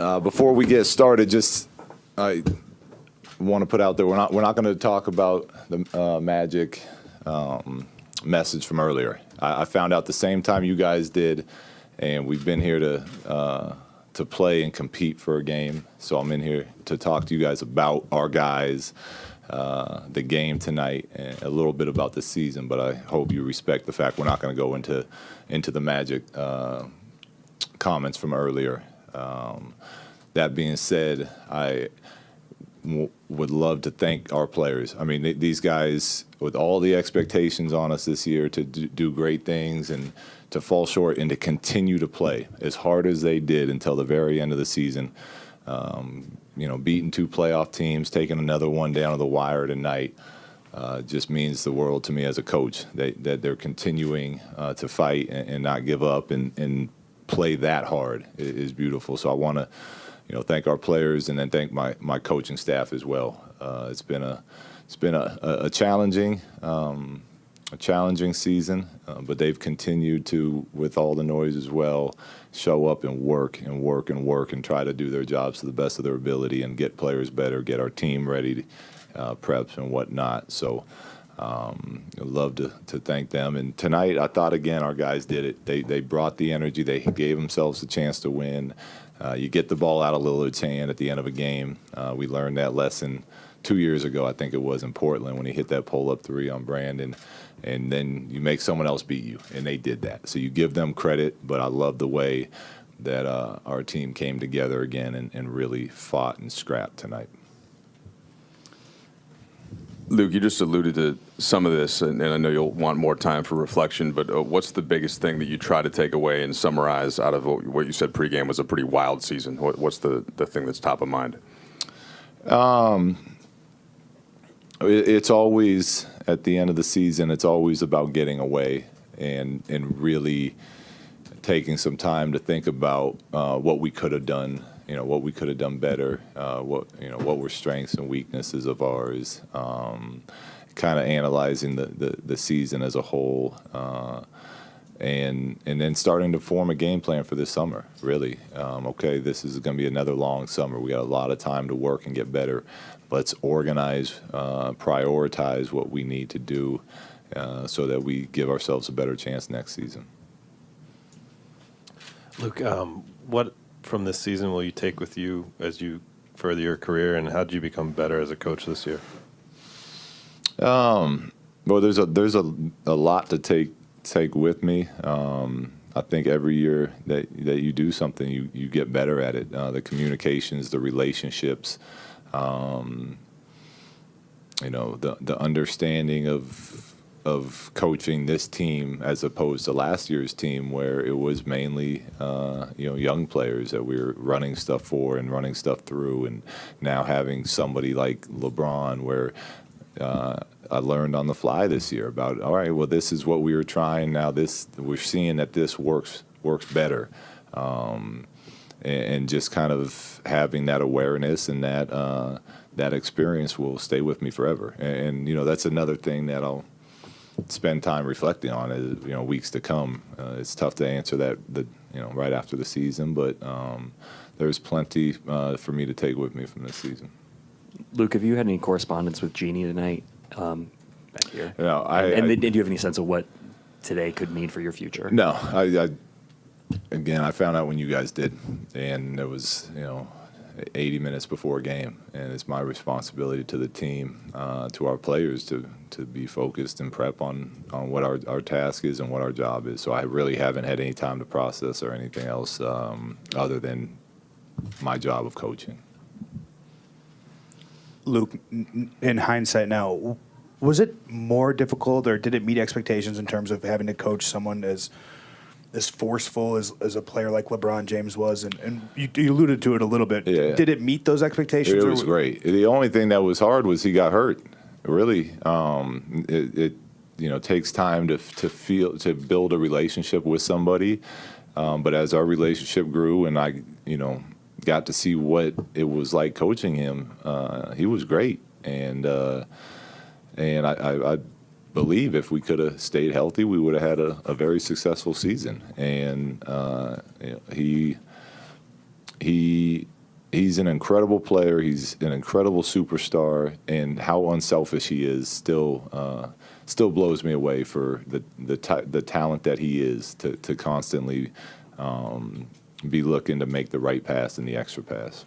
Before we get started, I want to put out there we're not going to talk about the Magic message from earlier. I found out the same time you guys did, and we've been here to play and compete for a game. So I'm in here to talk to you guys about our guys, the game tonight, and a little bit about the season. But I hope you respect the fact we're not going to go into the Magic comments from earlier. That being said, I would love to thank our players. I mean, these guys, with all the expectations on us this year to do great things and to fall short and to continue to play as hard as they did until the very end of the season, beating 2 playoff teams, taking another one down to the wire tonight, just means the world to me as a coach, that they're continuing to fight and not give up and play that hard is beautiful. So I want to thank our players and then thank my coaching staff as well. It's been a challenging season, but they've continued to, with all the noise as well, show up and work and try to do their jobs to the best of their ability and get players better, get our team ready, preps and whatnot. So I'd love to thank them. And tonight, I thought, again, our guys did it. They brought the energy. They gave themselves a chance to win. You get the ball out of Lillard's hand at the end of a game. We learned that lesson 2 years ago, I think it was, in Portland, when he hit that pull-up 3 on Brandon. And then you make someone else beat you, and they did that. So you give them credit, but I love the way that our team came together again and really fought and scrapped tonight. Luke, you just alluded to some of this, and I know you'll want more time for reflection, but what's the biggest thing that you try to take away and summarize out of what you said pregame was a pretty wild season? What's the thing that's top of mind? It's always, at the end of the season, it's always about getting away and really taking some time to think about what we could have done. What we could have done better, what were strengths and weaknesses of ours, kind of analyzing the season as a whole, and then starting to form a game plan for this summer, really. Okay, this is going to be another long summer. We got a lot of time to work and get better. Let's organize, prioritize what we need to do so that we give ourselves a better chance next season. Luke, what from this season will you take with you as you further your career, and how did you become better as a coach this year? Well, there's a lot to take with me. I think every year that you do something, you get better at it. The communications, the relationships, the understanding of coaching this team as opposed to last year's team, where it was mainly young players that we were running stuff for and running stuff through, and now having somebody like LeBron, where I learned on the fly this year about, all right, well, this is what we were trying. Now we're seeing that this works better, and just kind of having that awareness and that experience will stay with me forever. And that's another thing that I'll spend time reflecting on as weeks to come. It's tough to answer that right after the season, but there's plenty for me to take with me from this season. Luke, have you had any correspondence with Jeannie tonight back here? No, and do you have any sense of what today could mean for your future? No, I found out when you guys did, and it was 80 minutes before a game, and it's my responsibility to the team, to our players, to be focused and prep on what our task is and what our job is. So I really haven't had any time to process or anything else other than my job of coaching. Luke, in hindsight now, was it more difficult, or did it meet expectations in terms of having to coach someone as forceful as a player like LeBron James was? And you alluded to it a little bit. Yeah. Did it meet those expectations? It was great. The only thing that was hard was he got hurt. Really, it takes time to build a relationship with somebody. But as our relationship grew, and I got to see what it was like coaching him, he was great. And I believe if we could have stayed healthy, we would have had a very successful season. And he he's an incredible player. He's an incredible superstar, and how unselfish he is still blows me away for the talent that he is to constantly be looking to make the right pass and the extra pass.